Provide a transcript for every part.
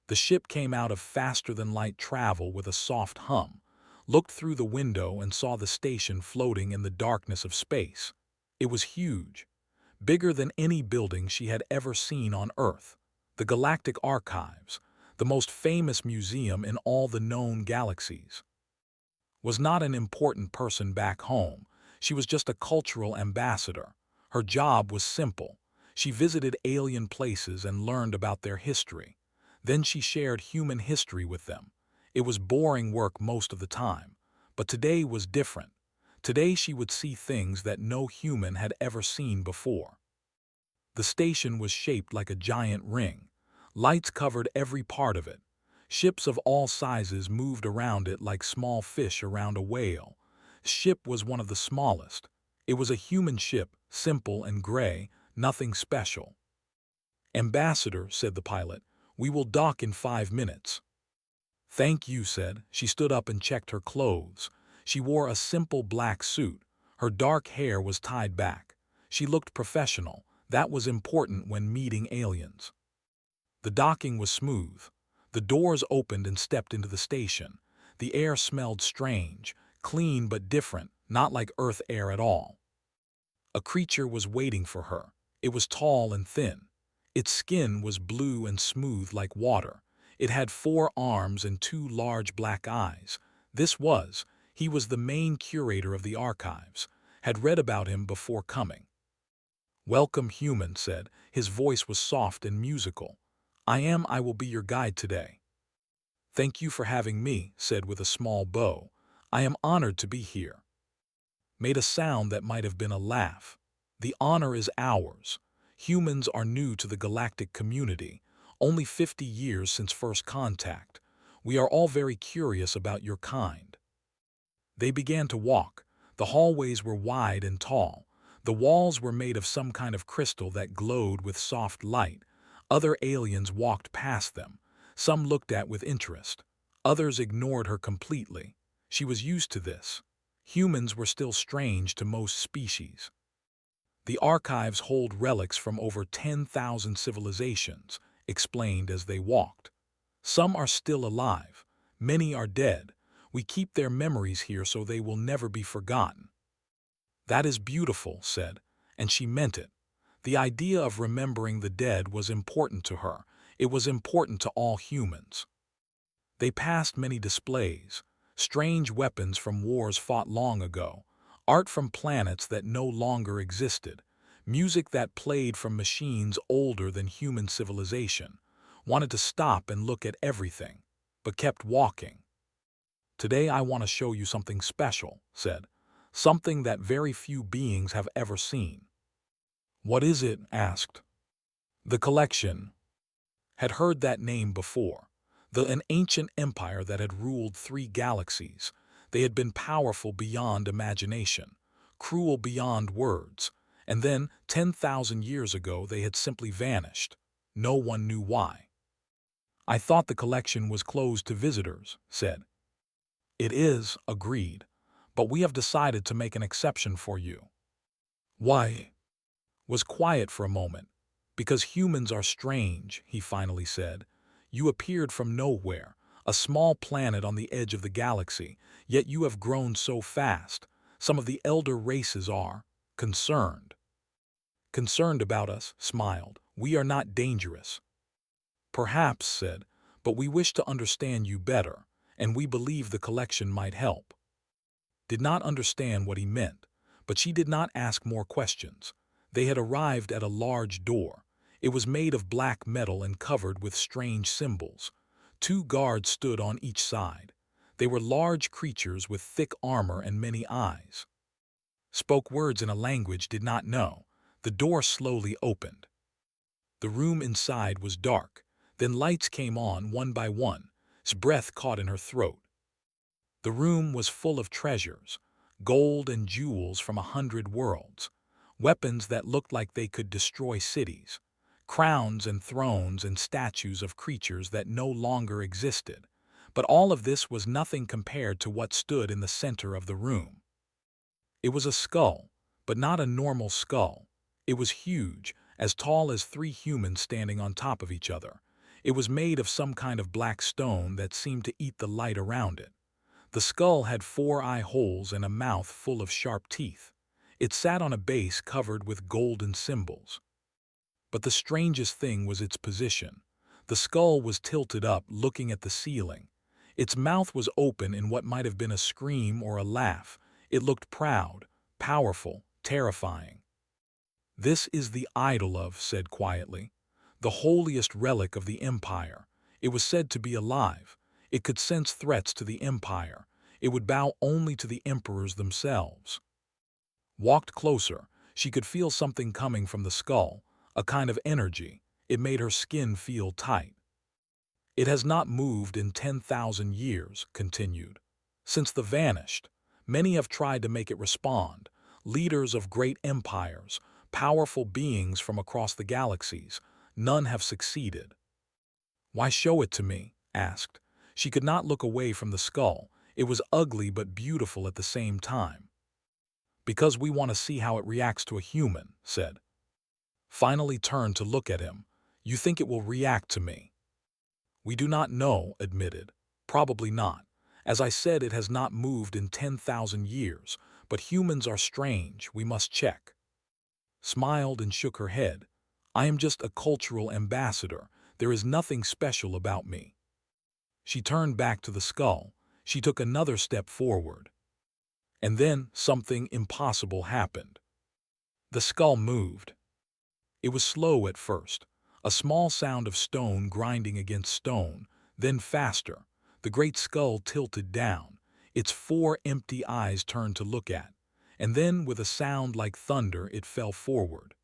The ship came out of faster-than-light travel with a soft hum, looked through the window and saw the station floating in the darkness of space. It was huge, bigger than any building she had ever seen on Earth. The Galactic Archives, the most famous museum in all the known galaxies, was not an important person back home. She was just a cultural ambassador. Her job was simple. She visited alien places and learned about their history. Then she shared human history with them. It was boring work most of the time, but today was different. Today she would see things that no human had ever seen before. The station was shaped like a giant ring. Lights covered every part of it. Ships of all sizes moved around it like small fish around a whale. Ship was one of the smallest. It was a human ship, simple and gray, nothing special. "Ambassador," said the pilot, "we will dock in 5 minutes." "Thank you," said. She stood up and checked her clothes. She wore a simple black suit. Her dark hair was tied back. She looked professional. That was important when meeting aliens. The docking was smooth. The doors opened and stepped into the station. The air smelled strange, clean but different, not like Earth air at all. A creature was waiting for her. It was tall and thin. Its skin was blue and smooth like water. It had 4 arms and 2 large black eyes. He was the main curator of the archives, had read about him before coming. "Welcome, human," said. His voice was soft and musical. I will be your guide today." "Thank you for having me," said with a small bow. "I am honored to be here." Made a sound that might have been a laugh. "The honor is ours. Humans are new to the galactic community, only 50 years since first contact. We are all very curious about your kind." They began to walk. The hallways were wide and tall. The walls were made of some kind of crystal that glowed with soft light. Other aliens walked past them. Some looked at with interest. Others ignored her completely. She was used to this. Humans were still strange to most species. "The archives hold relics from over 10,000 civilizations," explained as they walked. "Some are still alive. Many are dead. We keep their memories here so they will never be forgotten." "That is beautiful," said, and she meant it. The idea of remembering the dead was important to her. It was important to all humans. They passed many displays, strange weapons from wars fought long ago, art from planets that no longer existed, music that played from machines older than human civilization. Wanted to stop and look at everything, but kept walking. "Today I want to show you something special," said. "Something that very few beings have ever seen." "What is it?" asked. "The collection." Had heard that name before. An ancient empire that had ruled 3 galaxies. They had been powerful beyond imagination, cruel beyond words, and then, 10,000 years ago, they had simply vanished. No one knew why. "I thought the collection was closed to visitors," said. "It is," agreed, "but we have decided to make an exception for you." "Why?" Was quiet for a moment. "Because humans are strange," he finally said. "You appeared from nowhere, a small planet on the edge of the galaxy, yet you have grown so fast. Some of the elder races are concerned." "Concerned about us," smiled. "We are not dangerous." "Perhaps," said, "but we wish to understand you better, and we believe the collection might help." Did not understand what he meant, but she did not ask more questions. They had arrived at a large door. It was made of black metal and covered with strange symbols. 2 guards stood on each side. They were large creatures with thick armor and many eyes. Spoke words in a language did not know. The door slowly opened. The room inside was dark. Then lights came on one by one. His breath caught in her throat. The room was full of treasures, gold and jewels from 100 worlds, weapons that looked like they could destroy cities, crowns and thrones and statues of creatures that no longer existed. But all of this was nothing compared to what stood in the center of the room. It was a skull, but not a normal skull. It was huge, as tall as 3 humans standing on top of each other. It was made of some kind of black stone that seemed to eat the light around it. The skull had 4 eye holes and a mouth full of sharp teeth. It sat on a base covered with golden symbols. But the strangest thing was its position. The skull was tilted up, looking at the ceiling. Its mouth was open in what might have been a scream or a laugh. It looked proud, powerful, terrifying. "This is the idol of," said quietly, "the holiest relic of the Empire. It was said to be alive. It could sense threats to the Empire. It would bow only to the emperors themselves." Walked closer. She could feel something coming from the skull, a kind of energy. It made her skin feel tight. "It has not moved in 10,000 years, continued. "Since the vanished, many have tried to make it respond. Leaders of great empires, powerful beings from across the galaxies. None have succeeded." "Why show it to me?" asked. She could not look away from the skull. It was ugly but beautiful at the same time. "Because we want to see how it reacts to a human," said. Finally turned to look at him. "You think it will react to me?" "We do not know," admitted. "Probably not. As I said, it has not moved in 10,000 years, but humans are strange. We must check." Smiled and shook her head. "I am just a cultural ambassador. There is nothing special about me." She turned back to the skull. She took another step forward. And then something impossible happened. The skull moved. It was slow at first, a small sound of stone grinding against stone, then faster. The great skull tilted down. Its 4 empty eyes turned to look at, and then with a sound like thunder it fell forward.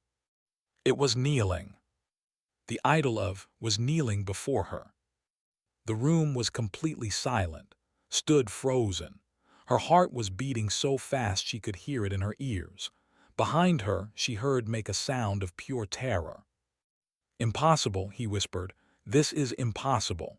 It was kneeling. The idol of was kneeling before her. The room was completely silent, stood frozen. Her heart was beating so fast she could hear it in her ears. Behind her, she heard make a sound of pure terror. "Impossible," he whispered. "This is impossible."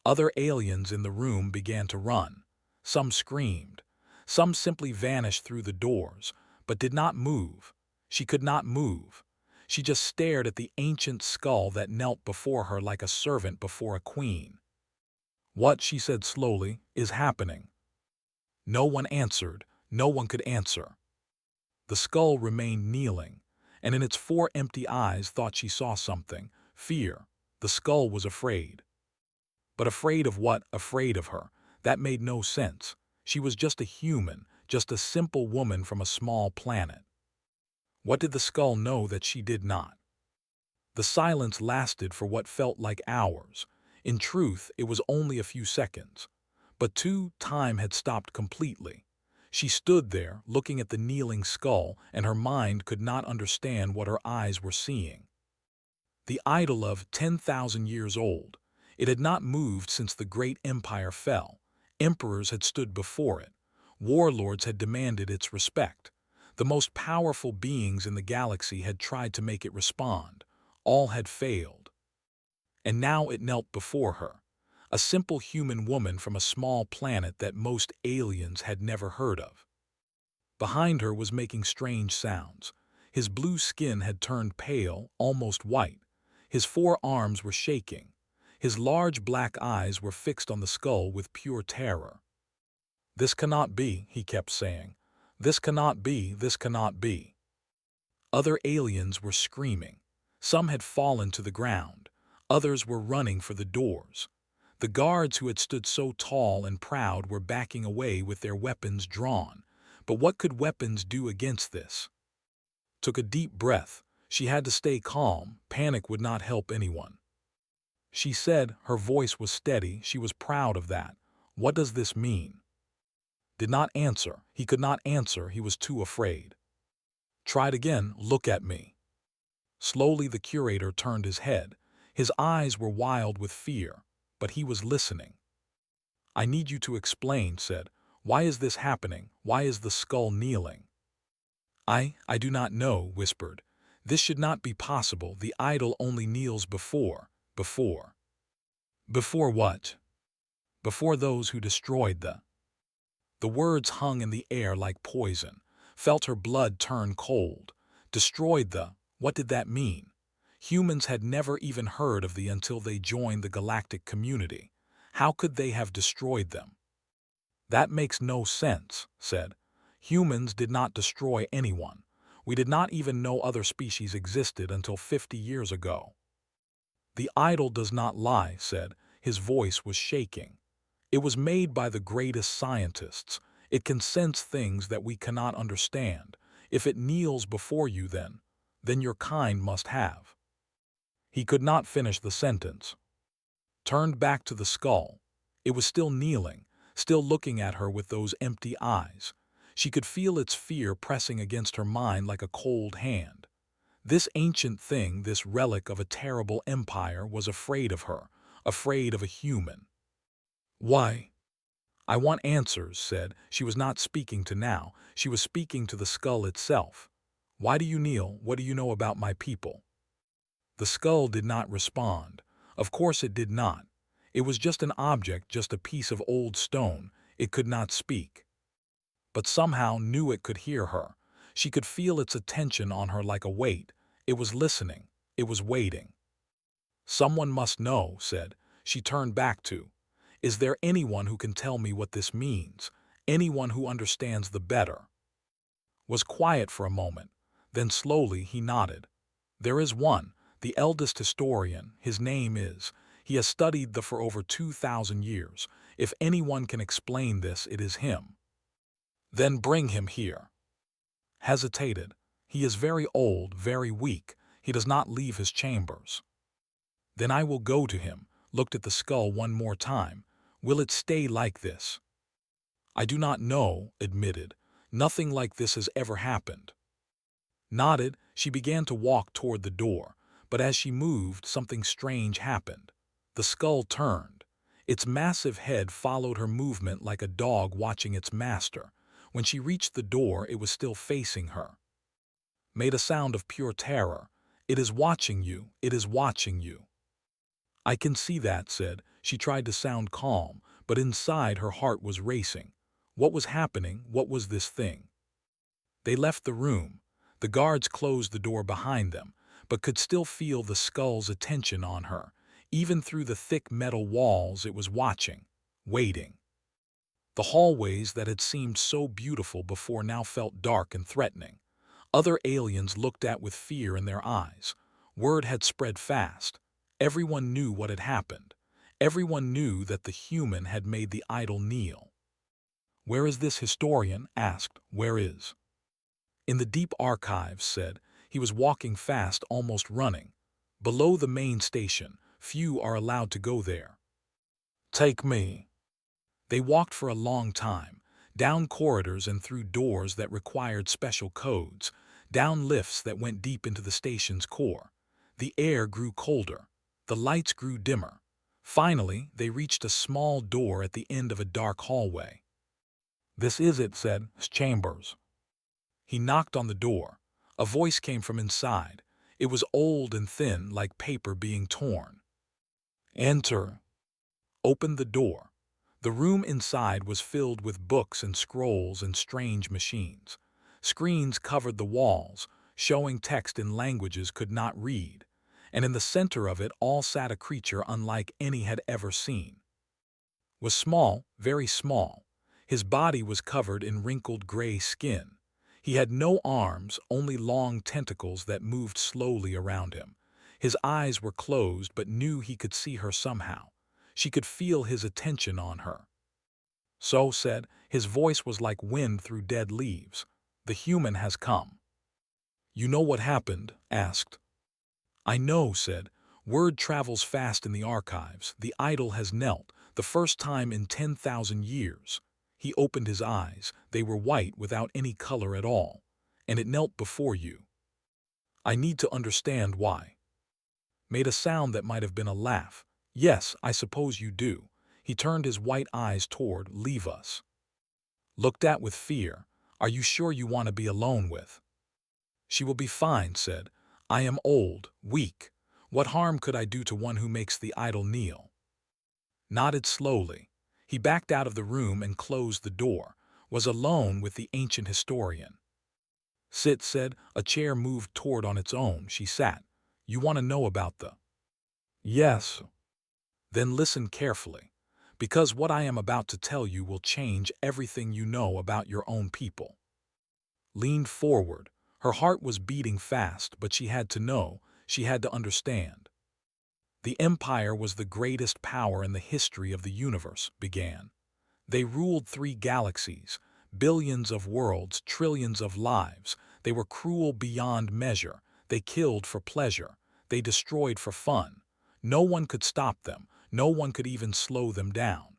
Other aliens in the room began to run. Some screamed. Some simply vanished through the doors, but did not move. She could not move. She just stared at the ancient skull that knelt before her like a servant before a queen. "What," she said slowly, "is happening?" No one answered. No one could answer. The skull remained kneeling, and in its 4 empty eyes thought she saw something. Fear. The skull was afraid. But afraid of what? Afraid of her. That made no sense. She was just a human, just a simple woman from a small planet. What did the skull know that she did not? The silence lasted for what felt like hours. In truth, it was only a few seconds. But time had stopped completely. She stood there, looking at the kneeling skull, and her mind could not understand what her eyes were seeing. The idol of 10,000 years old. It had not moved since the great empire fell. Emperors had stood before it. Warlords had demanded its respect. The most powerful beings in the galaxy had tried to make it respond. All had failed. And now it knelt before her. A simple human woman from a small planet that most aliens had never heard of. Behind her was making strange sounds. His blue skin had turned pale, almost white. His 4 arms were shaking. His large black eyes were fixed on the skull with pure terror. "This cannot be," he kept saying. "This cannot be, this cannot be." Other aliens were screaming. Some had fallen to the ground. Others were running for the doors. The guards who had stood so tall and proud were backing away with their weapons drawn. But what could weapons do against this? Took a deep breath. She had to stay calm. Panic would not help anyone. She said, her voice was steady. She was proud of that. "What does this mean?" Did not answer. He could not answer. He was too afraid. Tried again. "Look at me." Slowly the curator turned his head. His eyes were wild with fear, but he was listening. "I need you to explain," said. "Why is this happening? Why is the skull kneeling?" I do not know," whispered. "This should not be possible. The idol only kneels before. Before what? Before those who destroyed The words hung in the air like poison. Felt her blood turn cold. Destroyed what did that mean? Humans had never even heard of the until they joined the galactic community. How could they have destroyed them? That makes no sense, said. Humans did not destroy anyone. We did not even know other species existed until 50 years ago. The idol does not lie, said. His voice was shaking. It was made by the greatest scientists. It can sense things that we cannot understand. If it kneels before you then your kind must have. He could not finish the sentence. Turned back to the skull. It was still kneeling, still looking at her with those empty eyes. She could feel its fear pressing against her mind like a cold hand. This ancient thing, this relic of a terrible empire, was afraid of her, afraid of a human. Why? I want answers, said. She was not speaking to now. She was speaking to the skull itself. Why do you kneel? What do you know about my people? The skull did not respond. Of course it did not. It was just an object, just a piece of old stone. It could not speak. But somehow knew it could hear her. She could feel its attention on her like a weight. It was listening. It was waiting. Someone must know, said. She turned back to. Is there anyone who can tell me what this means? Anyone who understands the better? Was quiet for a moment. Then slowly he nodded. There is one, the eldest historian. His name is. He has studied for over 2,000 years. If anyone can explain this, it is him. Then bring him here. Hesitated. He is very old, very weak. He does not leave his chambers. Then I will go to him. Looked at the skull one more time. Will it stay like this? I do not know, admitted. Nothing like this has ever happened. Nodded, she began to walk toward the door, but as she moved, something strange happened. The skull turned. Its massive head followed her movement like a dog watching its master. When she reached the door, it was still facing her. Made a sound of pure terror. It is watching you. It is watching you. I can see that, said. She tried to sound calm, but inside her heart was racing. What was happening? What was this thing? They left the room. The guards closed the door behind them, but could still feel the skull's attention on her. Even through the thick metal walls, it was watching, waiting. The hallways that had seemed so beautiful before now felt dark and threatening. Other aliens looked at with fear in their eyes. Word had spread fast. Everyone knew what had happened. Everyone knew that the human had made the idol kneel. Where is this historian? Asked. Where is? In the deep archives, said. He was walking fast, almost running. Below the main station. Few are allowed to go there. Take me. They walked for a long time, down corridors and through doors that required special codes, down lifts that went deep into the station's core. The air grew colder. The lights grew dimmer. Finally, they reached a small door at the end of a dark hallway. This is it, said. Chambers. He knocked on the door. A voice came from inside. It was old and thin, like paper being torn. Enter. Opened the door. The room inside was filled with books and scrolls and strange machines. Screens covered the walls, showing text in languages could not read, and in the center of it all sat a creature unlike any had ever seen. Was small, very small. His body was covered in wrinkled gray skin. He had no arms, only long tentacles that moved slowly around him. His eyes were closed but knew he could see her somehow. She could feel his attention on her. So, said, his voice was like wind through dead leaves. The human has come. You know what happened? Asked. I know, said. Word travels fast in the archives. The idol has knelt, the first time in 10,000 years. He opened his eyes. They were white without any color at all. And it knelt before you. I need to understand why. Made a sound that might have been a laugh. Yes, I suppose you do. He turned his white eyes toward. Leave us. Looked at with fear. Are you sure you want to be alone with? She will be fine, said. I am old, weak. What harm could I do to one who makes the idol kneel? Nodded slowly. He backed out of the room and closed the door. Was alone with the ancient historian. Sit, said. A chair moved toward on its own. She sat. You want to know about the... Yes. Then listen carefully, because what I am about to tell you will change everything you know about your own people. Leaned forward. Her heart was beating fast, but she had to know, she had to understand. The Empire was the greatest power in the history of the universe, began. They ruled 3 galaxies, billions of worlds, trillions of lives. They were cruel beyond measure. They killed for pleasure. They destroyed for fun. No one could stop them. No one could even slow them down.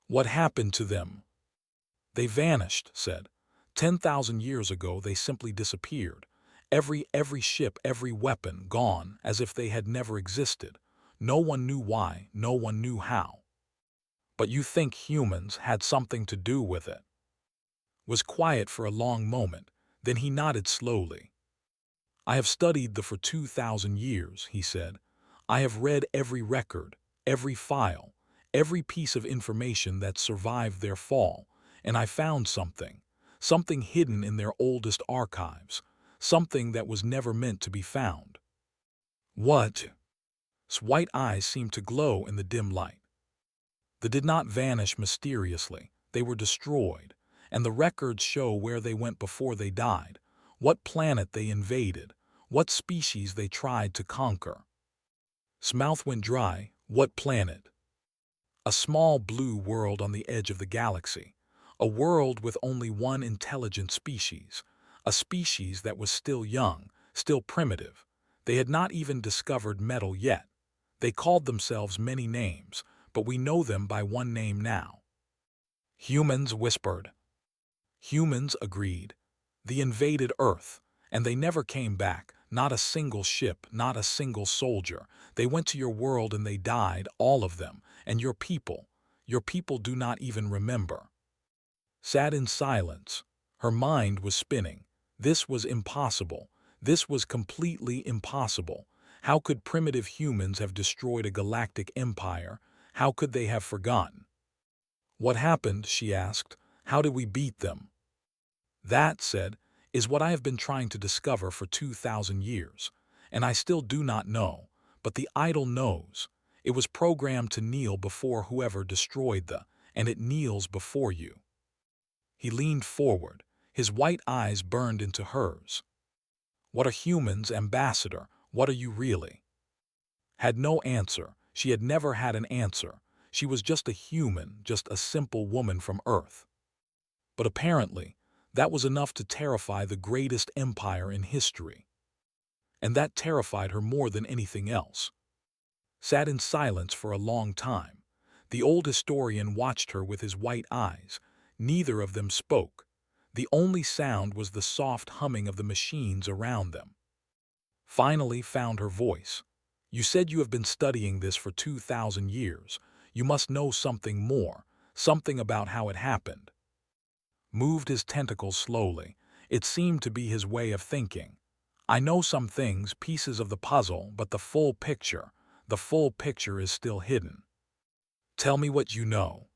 What happened to them? They vanished, said. 10,000 years ago they simply disappeared. Every ship, every weapon, gone, as if they had never existed. No one knew why, no one knew how. But you think humans had something to do with it? Was quiet for a long moment, then he nodded slowly. I have studied the for 2,000 years, he said. I have read every record, every file, every piece of information that survived their fall, and I found something hidden in their oldest archives, something that was never meant to be found. What? His white eyes seemed to glow in the dim light. They did not vanish mysteriously, they were destroyed, and the records show where they went before they died, what planet they invaded, what species they tried to conquer. His mouth went dry. What planet? A small blue world on the edge of the galaxy, a world with only one intelligent species, a species that was still young, still primitive. They had not even discovered metal yet. They called themselves many names, but we know them by one name now. Humans whispered. Humans agreed. They invaded Earth, and they never came back, not a single ship, not a single soldier. They went to your world and they died, all of them, and your people do not even remember. Sat in silence. Her mind was spinning. This was impossible. This was completely impossible. How could primitive humans have destroyed a galactic empire? How could they have forgotten? What happened, she asked. How did we beat them? That, said, is what I have been trying to discover for 2,000 years, and I still do not know, but the idol knows. It was programmed to kneel before whoever destroyed and it kneels before you. He leaned forward. His white eyes burned into hers. What are humans, ambassador? What are you really? Had no answer. She had never had an answer. She was just a human, just a simple woman from Earth. But apparently, that was enough to terrify the greatest empire in history. And that terrified her more than anything else. Sat in silence for a long time. The old historian watched her with his white eyes. Neither of them spoke. The only sound was the soft humming of the machines around them. Finally found her voice. You said you have been studying this for 2,000 years. You must know something more, something about how it happened. Moved his tentacles slowly. It seemed to be his way of thinking. I know some things, pieces of the puzzle, but the full picture is still hidden. Tell me what you know.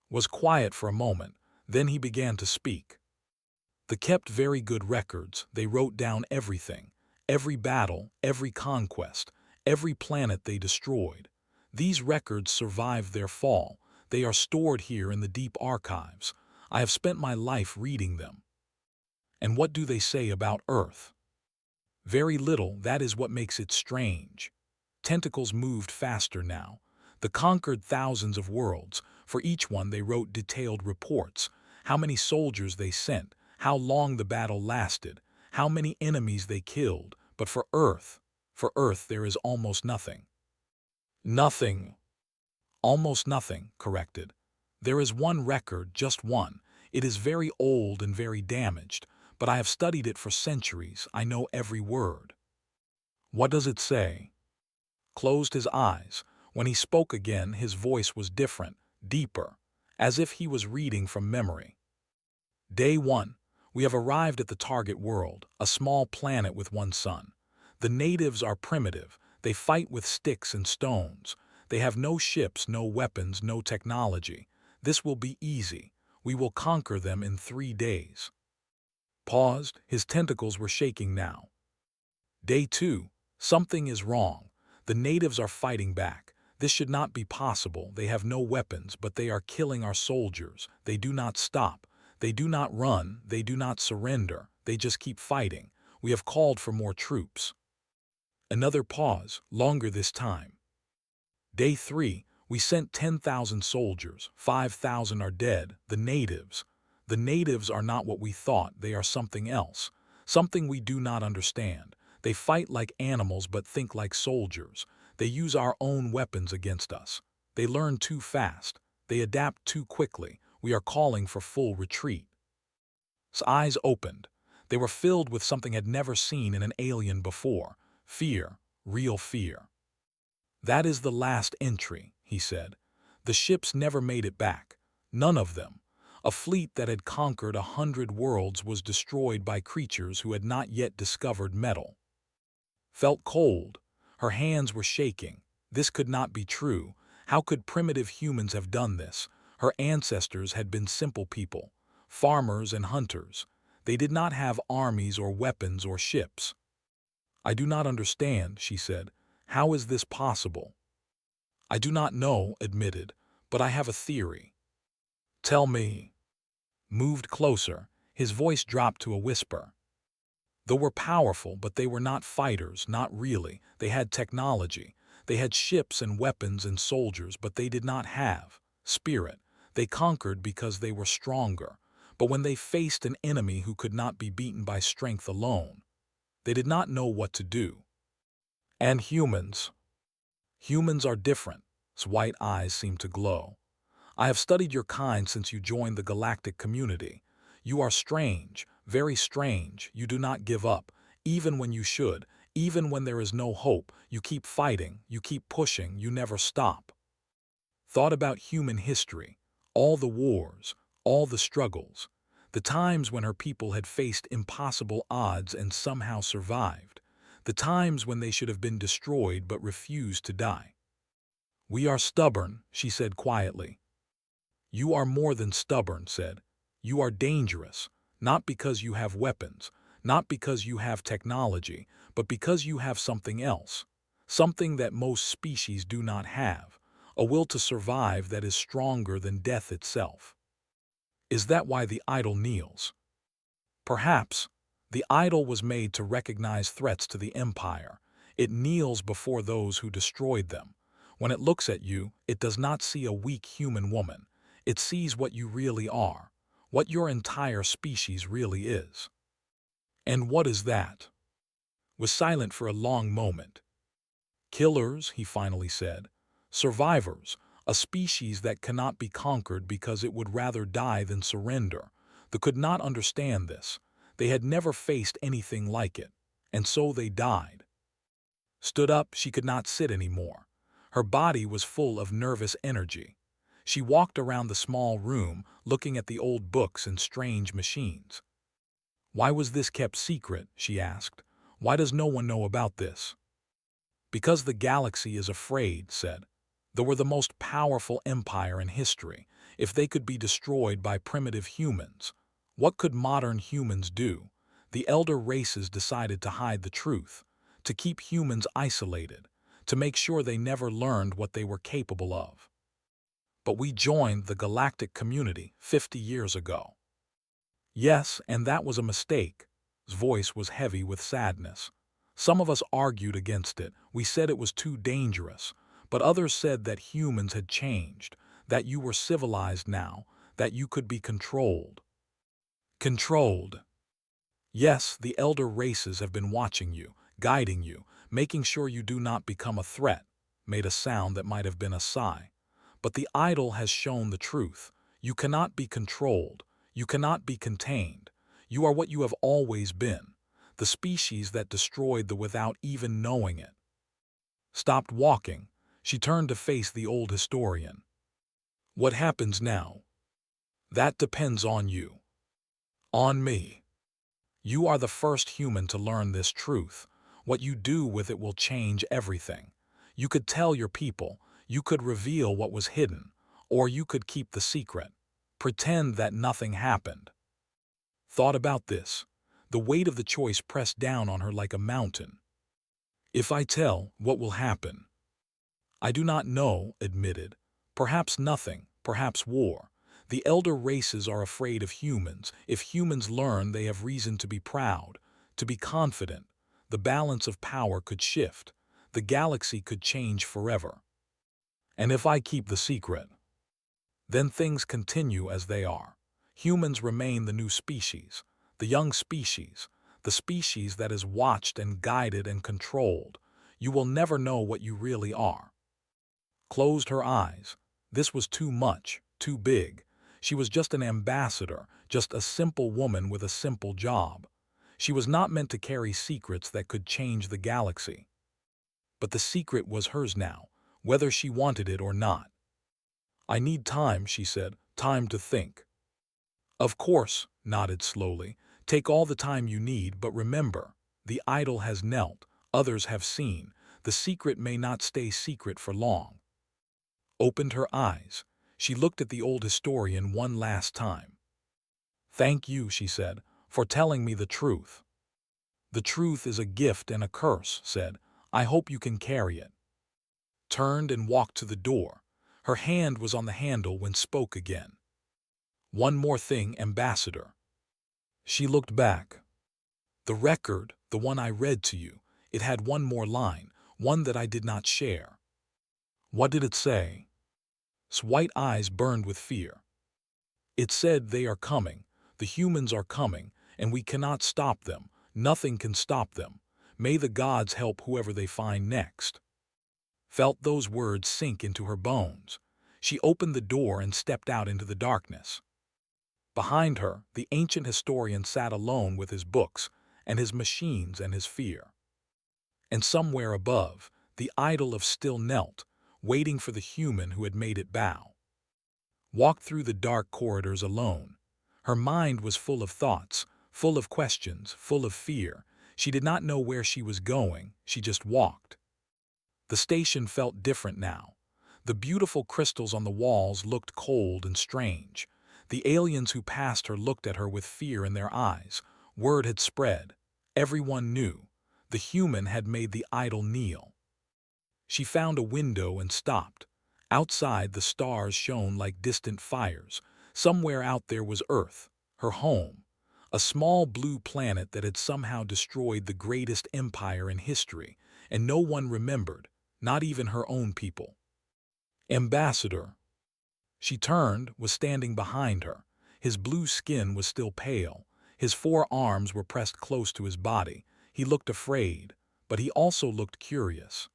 Was quiet for a moment, then he began to speak. They kept very good records. They wrote down everything, every battle, every conquest, every planet they destroyed. These records survived their fall. They are stored here in the deep archives. I have spent my life reading them. And what do they say about Earth? Very little. That is what makes it strange. Tentacles moved faster now. They conquered thousands of worlds. For each one they wrote detailed reports. How many soldiers they sent, how long the battle lasted, how many enemies they killed. But for Earth there is almost nothing. Nothing. Almost nothing, corrected. There is one record, just one. It is very old and very damaged, but I have studied it for centuries. I know every word. What does it say? Closed his eyes. When he spoke again, his voice was different, deeper, as if he was reading from memory. Day 1. We have arrived at the target world, a small planet with one sun. The natives are primitive. They fight with sticks and stones. They have no ships, no weapons, no technology. This will be easy. We will conquer them in 3 days. Paused. His tentacles were shaking now. Day 2. Something is wrong. The natives are fighting back. This should not be possible. They have no weapons, but they are killing our soldiers. They do not stop. They do not run. They do not surrender. They just keep fighting. We have called for more troops. Another pause, longer this time. Day 3, we sent 10,000 soldiers. 5,000 are dead. The natives. The natives are not what we thought. They are something else. Something we do not understand. They fight like animals but think like soldiers. They use our own weapons against us. They learn too fast. They adapt too quickly. We are calling for full retreat. His eyes opened. They were filled with something had never seen in an alien before. Fear. Real fear. That is the last entry, he said. The ships never made it back. None of them. A fleet that had conquered 100 worlds was destroyed by creatures who had not yet discovered metal. Felt cold. Her hands were shaking. This could not be true. How could primitive humans have done this? Her ancestors had been simple people, farmers and hunters. They did not have armies or weapons or ships. I do not understand, she said. How is this possible? I do not know, admitted, but I have a theory. Tell me. Moved closer. His voice dropped to a whisper. They were powerful, but they were not fighters, not really. They had technology. They had ships and weapons and soldiers, but they did not have spirit. They conquered because they were stronger. But when they faced an enemy who could not be beaten by strength alone, they did not know what to do. And humans. Humans are different. His white eyes seemed to glow. I have studied your kind since you joined the galactic community. You are strange, very strange. You do not give up, even when you should, even when there is no hope. You keep fighting, you keep pushing, you never stop. Thought about human history, all the wars, all the struggles, the times when her people had faced impossible odds and somehow survived, the times when they should have been destroyed but refused to die. We are stubborn, she said quietly. You are more than stubborn, said. You are dangerous, not because you have weapons, not because you have technology, but because you have something else, something that most species do not have, a will to survive that is stronger than death itself. Is that why the idol kneels? Perhaps. The idol was made to recognize threats to the empire. It kneels before those who destroyed them. When it looks at you, it does not see a weak human woman. It sees what you really are, what your entire species really is. And what is that? Was silent for a long moment. Killers, he finally said. Survivors, a species that cannot be conquered because it would rather die than surrender. They could not understand this. They had never faced anything like it, and so they died. Stood up, she could not sit anymore. Her body was full of nervous energy. She walked around the small room, looking at the old books and strange machines. Why was this kept secret, she asked. Why does no one know about this? Because the galaxy is afraid, said. They were the most powerful empire in history. If they could be destroyed by primitive humans, what could modern humans do? The elder races decided to hide the truth, to keep humans isolated, to make sure they never learned what they were capable of. But we joined the galactic community 50 years ago. Yes, and that was a mistake. His voice was heavy with sadness. Some of us argued against it. We said it was too dangerous. But others said that humans had changed, that you were civilized now, that you could be controlled. Controlled. Yes, the elder races have been watching you, guiding you, making sure you do not become a threat. Made a sound that might have been a sigh. But the idol has shown the truth. You cannot be controlled. You cannot be contained. You are what you have always been, the species that destroyed the without even knowing it. Stopped walking. She turned to face the old historian. What happens now? That depends on you. On me. You are the first human to learn this truth. What you do with it will change everything. You could tell your people, you could reveal what was hidden, or you could keep the secret. Pretend that nothing happened. Thought about this. The weight of the choice pressed down on her like a mountain. If I tell, what will happen? I do not know, admitted. Perhaps nothing, perhaps war. The elder races are afraid of humans. If humans learn, they have reason to be proud, to be confident. The balance of power could shift. The galaxy could change forever. And if I keep the secret, then things continue as they are. Humans remain the new species, the young species, the species that is watched and guided and controlled. You will never know what you really are. Closed her eyes. This was too much, too big. She was just an ambassador, just a simple woman with a simple job. She was not meant to carry secrets that could change the galaxy. But the secret was hers now, whether she wanted it or not. I need time, she said, time to think. Of course, nodded slowly. Take all the time you need, but remember, the idol has knelt, others have seen. The secret may not stay secret for long. Opened her eyes. She looked at the old historian one last time. Thank you, she said, for telling me the truth. The truth is a gift and a curse, said. I hope you can carry it. Turned and walked to the door. Her hand was on the handle when spoke again. One more thing, Ambassador. She looked back. The record, the one I read to you, it had one more line, one that I did not share. What did it say? White eyes burned with fear. It said they are coming, the humans are coming, and we cannot stop them. Nothing can stop them. May the gods help whoever they find next. Felt those words sink into her bones. She opened the door and stepped out into the darkness. Behind her, the ancient historian sat alone with his books, and his machines and his fear. And somewhere above, the idol of still knelt, waiting for the human who had made it bow. Walked through the dark corridors alone. Her mind was full of thoughts, full of questions, full of fear. She did not know where she was going, she just walked. The station felt different now. The beautiful crystals on the walls looked cold and strange. The aliens who passed her looked at her with fear in their eyes. Word had spread. Everyone knew. The human had made the idol kneel. She found a window and stopped. Outside, the stars shone like distant fires. Somewhere out there was Earth, her home, a small blue planet that had somehow destroyed the greatest empire in history, and no one remembered, not even her own people. Ambassador. She turned, was standing behind her. His blue skin was still pale. His 4 arms were pressed close to his body. He looked afraid, but he also looked curious.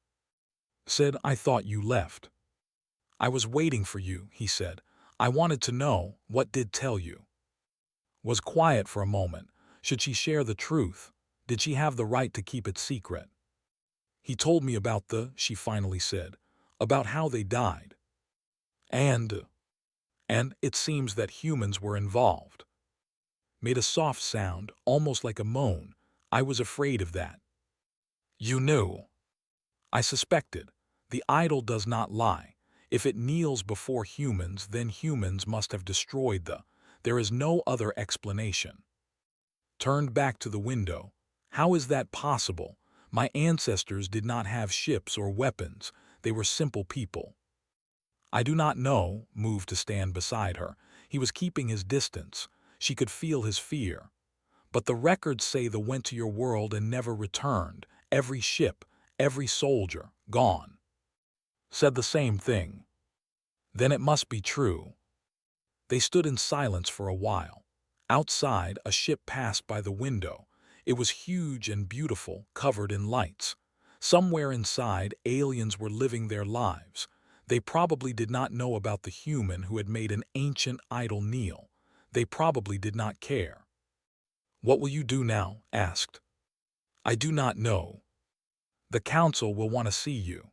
Said, I thought you left. I was waiting for you, he said. I wanted to know, what did tell you? Was quiet for a moment. Should she share the truth? Did she have the right to keep it secret? He told me about she finally said, about how they died. And it seems that humans were involved. Made a soft sound, almost like a moan. I was afraid of that. You knew. I suspected. The idol does not lie. If it kneels before humans, then humans must have destroyed there is no other explanation. Turned back to the window. How is that possible? My ancestors did not have ships or weapons. They were simple people. I do not know, moved to stand beside her. He was keeping his distance. She could feel his fear. But the records say they went to your world and never returned. Every ship, every soldier, gone. Said the same thing. Then it must be true. They stood in silence for a while. Outside, a ship passed by the window. It was huge and beautiful, covered in lights. Somewhere inside, aliens were living their lives. They probably did not know about the human who had made an ancient idol kneel. They probably did not care. What will you do now? Asked. I do not know. The council will want to see you.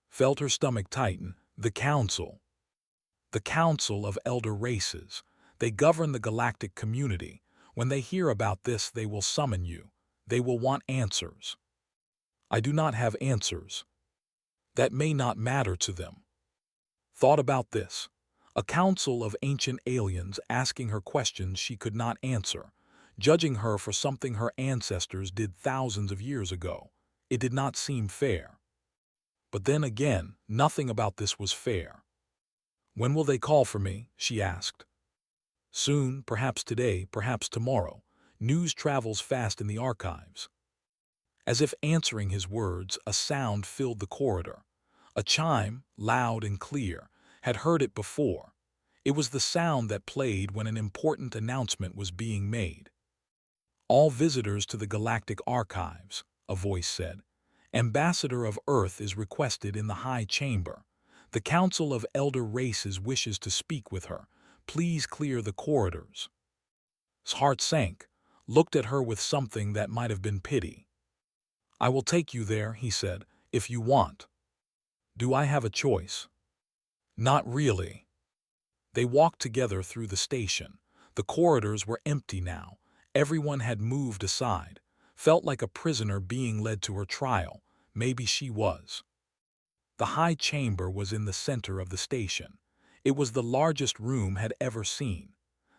Felt her stomach tighten. The council. The council of elder races. They govern the galactic community. When they hear about this, they will summon you. They will want answers. I do not have answers. That may not matter to them. Thought about this. A council of ancient aliens asking her questions she could not answer, judging her for something her ancestors did thousands of years ago. It did not seem fair. But then again, nothing about this was fair. "When will they call for me?" she asked. "Soon, perhaps today, perhaps tomorrow. News travels fast in the archives." As if answering his words, a sound filled the corridor. A chime, loud and clear, had heard it before. It was the sound that played when an important announcement was being made. "All visitors to the Galactic Archives," a voice said. "Ambassador of Earth is requested in the High Chamber. The Council of Elder Races wishes to speak with her. Please clear the corridors." His heart sank, looked at her with something that might have been pity. "I will take you there," he said, "if you want." "Do I have a choice?" "Not really." They walked together through the station. The corridors were empty now. Everyone had moved aside. Felt like a prisoner being led to her trial. Maybe she was. The high chamber was in the center of the station. It was the largest room had ever seen.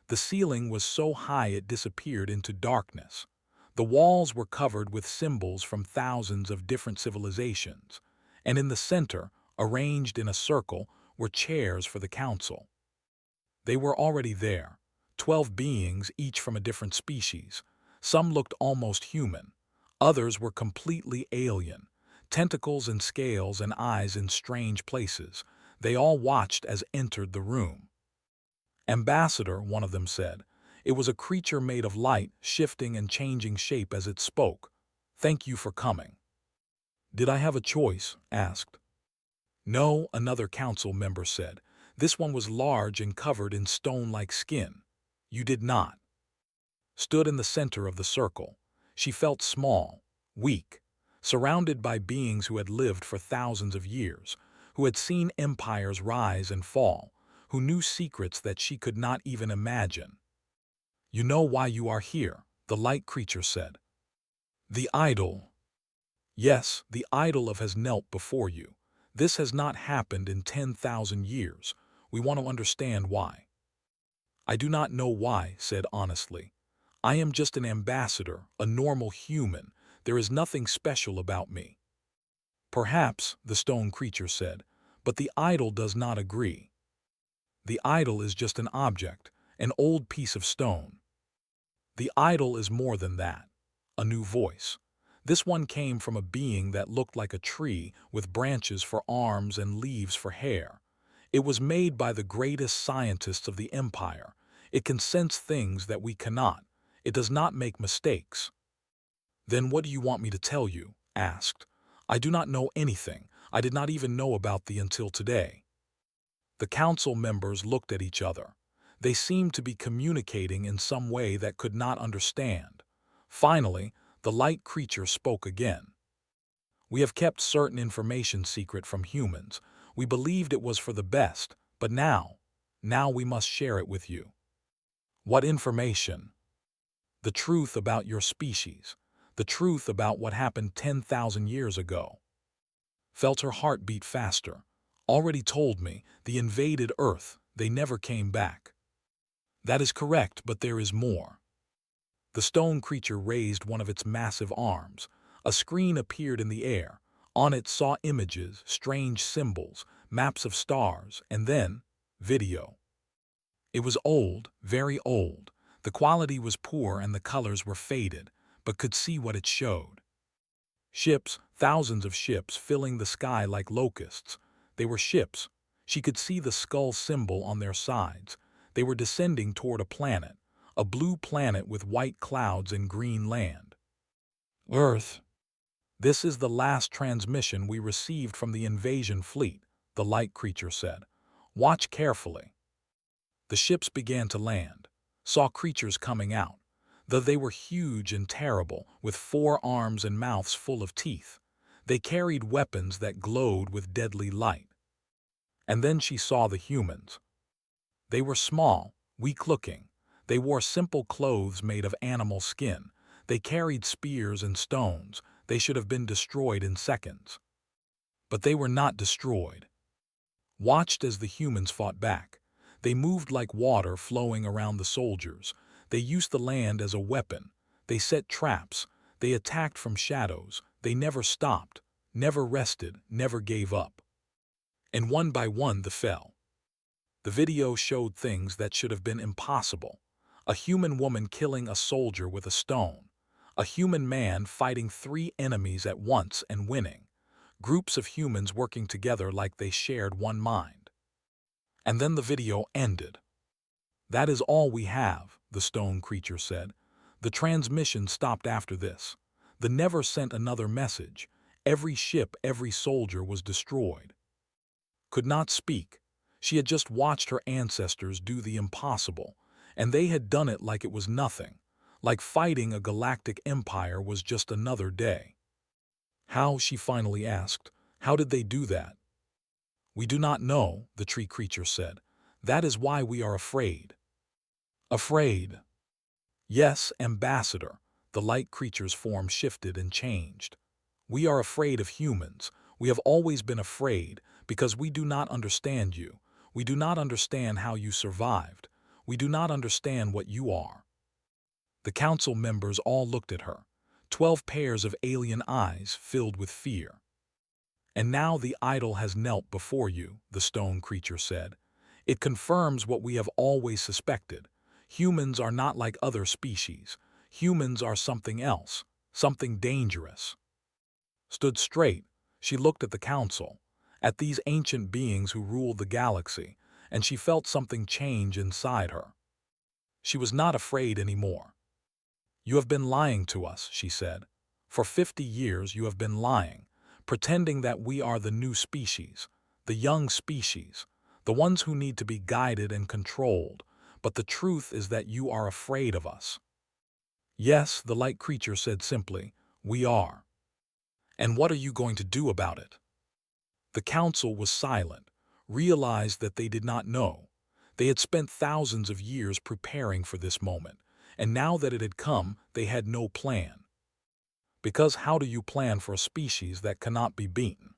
The ceiling was so high it disappeared into darkness. The walls were covered with symbols from thousands of different civilizations, and in the center, arranged in a circle, were chairs for the council. They were already there, 12 beings, each from a different species. Some looked almost human. Others were completely alien, tentacles and scales and eyes in strange places. They all watched as entered the room. "Ambassador," one of them said. It was a creature made of light, shifting and changing shape as it spoke. "Thank you for coming." "Did I have a choice?" asked. "No," another council member said. "This one was large and covered in stone-like skin. You did not." Stood in the center of the circle. She felt small, weak, surrounded by beings who had lived for thousands of years, who had seen empires rise and fall, who knew secrets that she could not even imagine. "You know why you are here," the light creature said. "The idol." "Yes, the idol of has knelt before you. This has not happened in 10,000 years. We want to understand why." "I do not know why," said honestly. "I am just an ambassador, a normal human. There is nothing special about me." "Perhaps," the stone creature said, "but the idol does not agree. The idol is just an object, an old piece of stone." "The idol is more than that." A new voice. This one came from a being that looked like a tree with branches for arms and leaves for hair. It was made by the greatest scientists of the empire. It can sense things that we cannot. It does not make mistakes. "Then what do you want me to tell you?" asked. "I do not know anything. I did not even know about thee until today." The council members looked at each other. They seemed to be communicating in some way that could not understand. Finally, the light creature spoke again. "We have kept certain information secret from humans. We believed it was for the best, but now we must share it with you." "What information?" "The truth about your species. The truth about what happened 10,000 years ago." Felt her heart beat faster. "Already told me, they invaded Earth. They never came back." "That is correct, but there is more." The stone creature raised one of its massive arms. A screen appeared in the air. On it saw images, strange symbols, maps of stars, and then video. It was old, very old. The quality was poor and the colors were faded, but could see what it showed. Ships, thousands of ships filling the sky like locusts. They were ships. She could see the skull symbol on their sides. They were descending toward a blue planet with white clouds and green land. "Earth." "This is the last transmission we received from the invasion fleet," the light creature said. "Watch carefully." The ships began to land. Saw creatures coming out. Though they were huge and terrible, with 4 arms and mouths full of teeth. They carried weapons that glowed with deadly light. And then she saw the humans. They were small, weak-looking. They wore simple clothes made of animal skin. They carried spears and stones. They should have been destroyed in seconds. But they were not destroyed. Watched as the humans fought back. They moved like water flowing around the soldiers. They used the land as a weapon. They set traps. They attacked from shadows. They never stopped, never rested, never gave up. And one by one they fell. The video showed things that should have been impossible. A human woman killing a soldier with a stone. A human man fighting 3 enemies at once and winning. Groups of humans working together like they shared one mind. And then the video ended. "That is all we have," the stone creature said. "The transmission stopped after this. The never sent another message. Every ship, every soldier was destroyed." Could not speak. She had just watched her ancestors do the impossible, and they had done it like it was nothing, like fighting a galactic empire was just another day. "How?" she finally asked. "How did they do that?" "We do not know," the tree creature said. "That is why we are afraid." Afraid? Yes, Ambassador. The light creature's form shifted and changed. "We are afraid of humans. We have always been afraid, because we do not understand you. We do not understand how you survived. We do not understand what you are." The council members all looked at her, 12 pairs of alien eyes filled with fear. "And now the idol has knelt before you," the stone creature said. "It confirms what we have always suspected. Humans are not like other species. Humans are something else, something dangerous." Stood straight, she looked at the council, at these ancient beings who ruled the galaxy, and she felt something change inside her. She was not afraid anymore. "You have been lying to us," she said. "For 50 years you have been lying, pretending that we are the new species, the young species, the ones who need to be guided and controlled, but the truth is that you are afraid of us." "Yes," the light creature said simply, "we are." "And what are you going to do about it?" The council was silent, realized that they did not know. They had spent thousands of years preparing for this moment, and now that it had come, they had no plan. Because how do you plan for a species that cannot be beaten?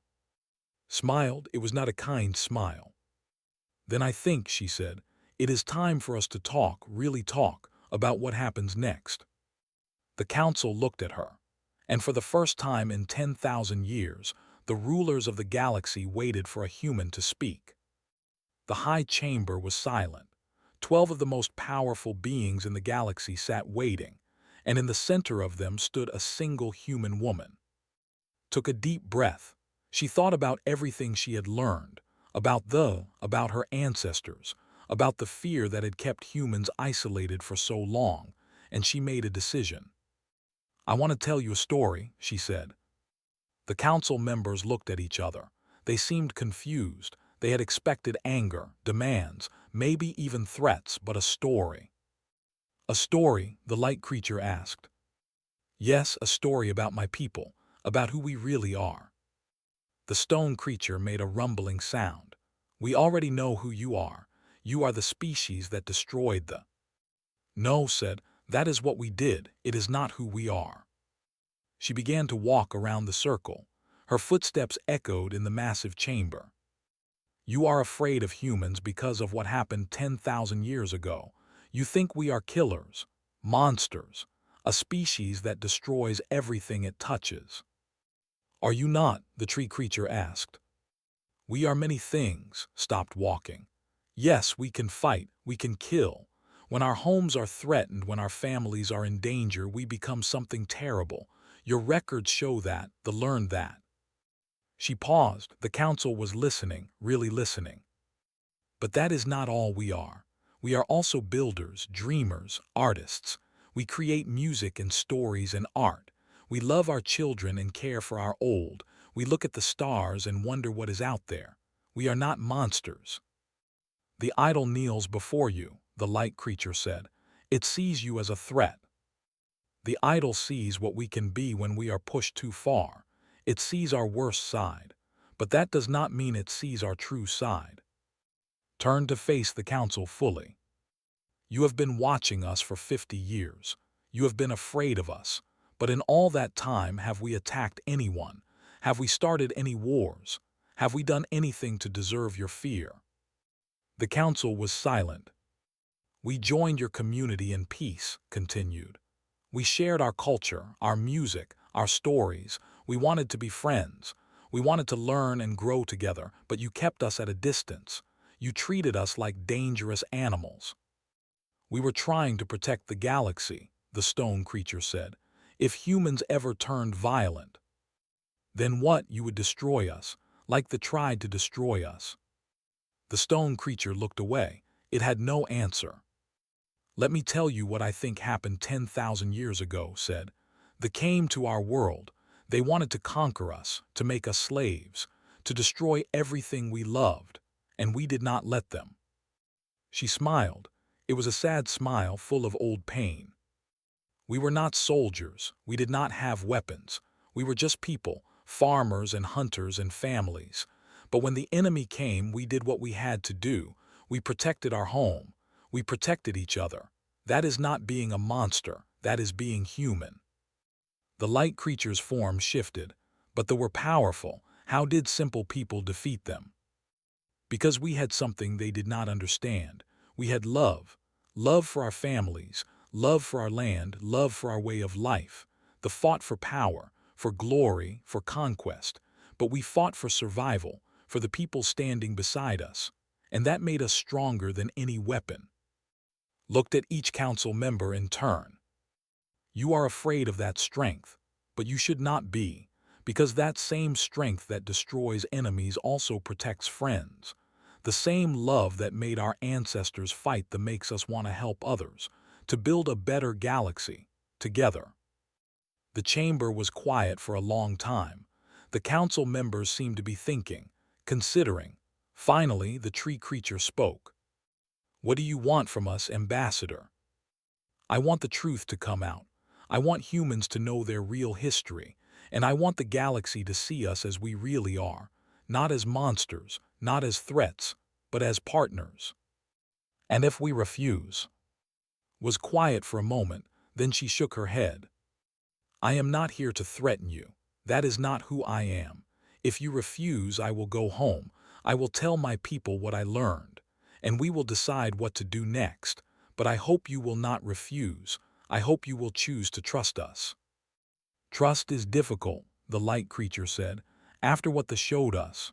Smiled, it was not a kind smile. "Then I think," she said, "it is time for us to talk, really talk, about what happens next." The council looked at her, and for the first time in 10,000 years, the rulers of the galaxy waited for a human to speak. The high chamber was silent. 12 of the most powerful beings in the galaxy sat waiting, and in the center of them stood a single human woman. Took a deep breath. She thought about everything she had learned, about her ancestors, about the fear that had kept humans isolated for so long, and she made a decision. "I want to tell you a story," she said. The council members looked at each other. They seemed confused. They had expected anger, demands, maybe even threats, but a story. "A story?" the light creature asked. "Yes, a story about my people, about who we really are." The stone creature made a rumbling sound. "We already know who you are. You are the species that destroyed the—" "No," said, "that is what we did. It is not who we are." She began to walk around the circle. Her footsteps echoed in the massive chamber. "You are afraid of humans because of what happened 10,000 years ago. You think we are killers, monsters, a species that destroys everything it touches." "Are you not?" the tree creature asked. "We are many things," stopped walking. "Yes, we can fight, we can kill. When our homes are threatened, when our families are in danger, we become something terrible. Your records show that, learned that." She paused. The council was listening, really listening. "But that is not all we are. We are also builders, dreamers, artists. We create music and stories and art. We love our children and care for our old. We look at the stars and wonder what is out there. We are not monsters." "The idol kneels before you," the light creature said. "It sees you as a threat. The idol sees what we can be when we are pushed too far. It sees our worst side, but that does not mean it sees our true side." Turn to face the council fully. "You have been watching us for 50 years. You have been afraid of us. But in all that time, have we attacked anyone? Have we started any wars? Have we done anything to deserve your fear?" The council was silent. "We joined your community in peace," continued. "We shared our culture, our music, our stories. We wanted to be friends. We wanted to learn and grow together, but you kept us at a distance. You treated us like dangerous animals. We were trying to protect the galaxy, the stone creature said. If humans ever turned violent, then what? You would destroy us, like they tried to destroy us. The stone creature looked away. It had no answer. Let me tell you what I think happened 10,000 years ago, said. They came to our world. They wanted to conquer us, to make us slaves, to destroy everything we loved, and we did not let them. She smiled. It was a sad smile full of old pain. We were not soldiers. We did not have weapons. We were just people, farmers and hunters and families. But when the enemy came, we did what we had to do. We protected our home. We protected each other. That is not being a monster. That is being human. The light creature's form shifted, but they were powerful. How did simple people defeat them? Because we had something they did not understand. We had love. Love for our families, love for our land, love for our way of life. They fought for power, for glory, for conquest. But we fought for survival, for the people standing beside us. And that made us stronger than any weapon. Looked at each council member in turn. You are afraid of that strength, but you should not be, because that same strength that destroys enemies also protects friends. The same love that made our ancestors fight that makes us want to help others, to build a better galaxy, together. The chamber was quiet for a long time. The council members seemed to be thinking, considering. Finally, the tree creature spoke. What do you want from us, Ambassador? I want the truth to come out. I want humans to know their real history, and I want the galaxy to see us as we really are, not as monsters, not as threats, but as partners. And if we refuse? Was quiet for a moment, then she shook her head. I am not here to threaten you. That is not who I am. If you refuse, I will go home. I will tell my people what I learned, and we will decide what to do next. But I hope you will not refuse. I hope you will choose to trust us. Trust is difficult, the light creature said, after what they showed us.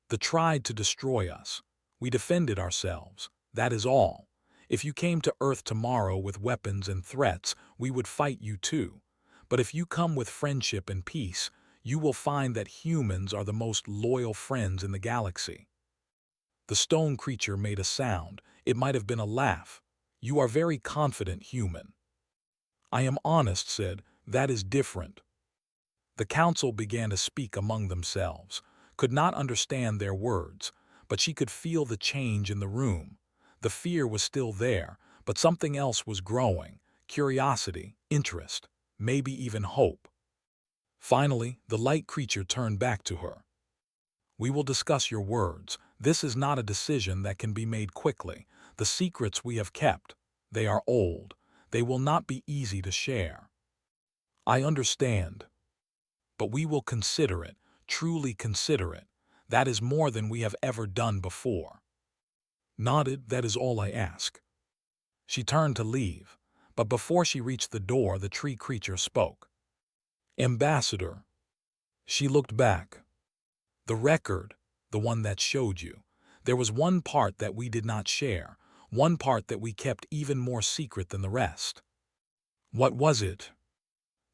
They tried to destroy us. We defended ourselves. That is all. If you came to Earth tomorrow with weapons and threats, we would fight you too. But if you come with friendship and peace, you will find that humans are the most loyal friends in the galaxy. The stone creature made a sound. It might have been a laugh. You are very confident, human. I am honest, said. That is different. The council began to speak among themselves, could not understand their words, but she could feel the change in the room. The fear was still there, but something else was growing. Curiosity, interest, maybe even hope. Finally, the light creature turned back to her. We will discuss your words. This is not a decision that can be made quickly. The secrets we have kept, they are old. They will not be easy to share. I understand. But we will consider it, truly consider it. That is more than we have ever done before. Nodded, that is all I ask. She turned to leave, but before she reached the door, the tree creature spoke. Ambassador. She looked back. The record, the one that showed you. There was one part that we did not share, one part that we kept even more secret than the rest. What was it?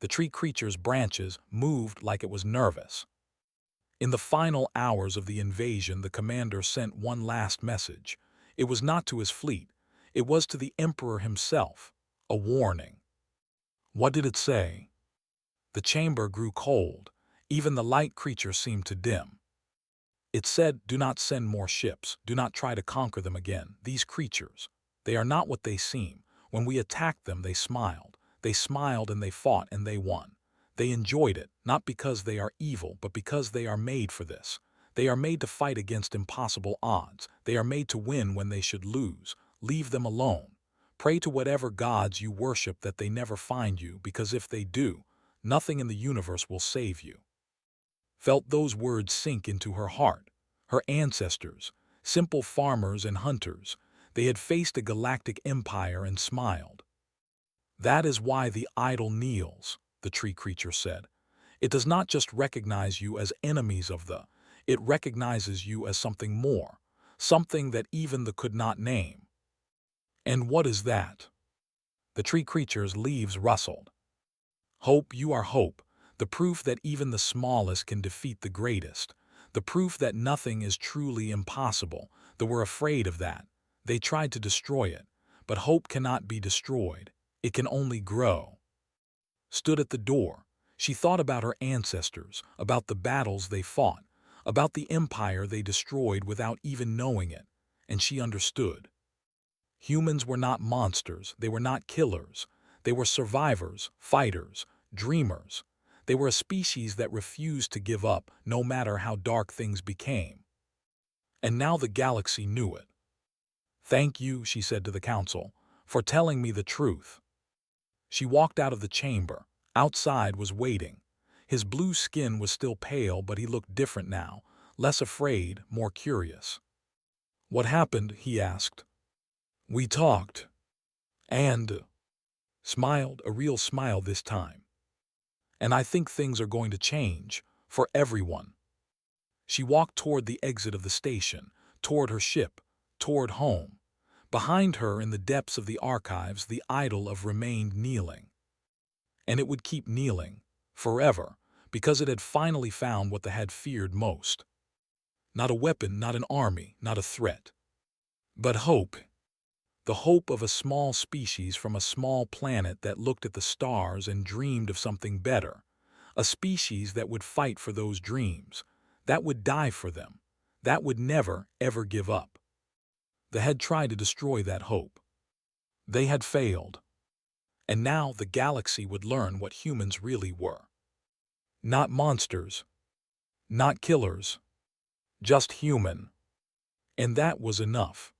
The tree creature's branches moved like it was nervous. In the final hours of the invasion, the commander sent one last message. It was not to his fleet. It was to the Emperor himself. A warning. What did it say? The chamber grew cold. Even the light creature seemed to dim. It said, do not send more ships. Do not try to conquer them again. These creatures, they are not what they seem. When we attacked them, they smiled. They smiled and they fought and they won. They enjoyed it, not because they are evil, but because they are made for this. They are made to fight against impossible odds. They are made to win when they should lose. Leave them alone. Pray to whatever gods you worship that they never find you, because if they do, nothing in the universe will save you. Felt those words sink into her heart. Her ancestors, simple farmers and hunters, they had faced a galactic empire and smiled. That is why the idol kneels, the tree creature said. It does not just recognize you as enemies of the, it recognizes you as something more, something that even the could not name. And what is that? The tree creature's leaves rustled. Hope, you are hope, the proof that even the smallest can defeat the greatest, the proof that nothing is truly impossible. They were afraid of that. They tried to destroy it, but hope cannot be destroyed. It can only grow. Stood at the door. She thought about her ancestors, about the battles they fought, about the empire they destroyed without even knowing it, and she understood. Humans were not monsters, they were not killers, they were survivors, fighters, dreamers. They were a species that refused to give up, no matter how dark things became. And now the galaxy knew it. "Thank you," she said to the council, "for telling me the truth." She walked out of the chamber. Outside was waiting. His blue skin was still pale, but he looked different now, less afraid, more curious. "What happened?" he asked. "We talked." And smiled, a real smile this time. "And I think things are going to change, for everyone." She walked toward the exit of the station, toward her ship, toward home. Behind her, in the depths of the archives, the idol of remained kneeling. And it would keep kneeling, forever, because it had finally found what they had feared most. Not a weapon, not an army, not a threat. But hope. The hope of a small species from a small planet that looked at the stars and dreamed of something better. A species that would fight for those dreams, that would die for them, that would never, ever give up. They had tried to destroy that hope. They had failed. And now the galaxy would learn what humans really were. Not monsters, not killers, just human. And that was enough.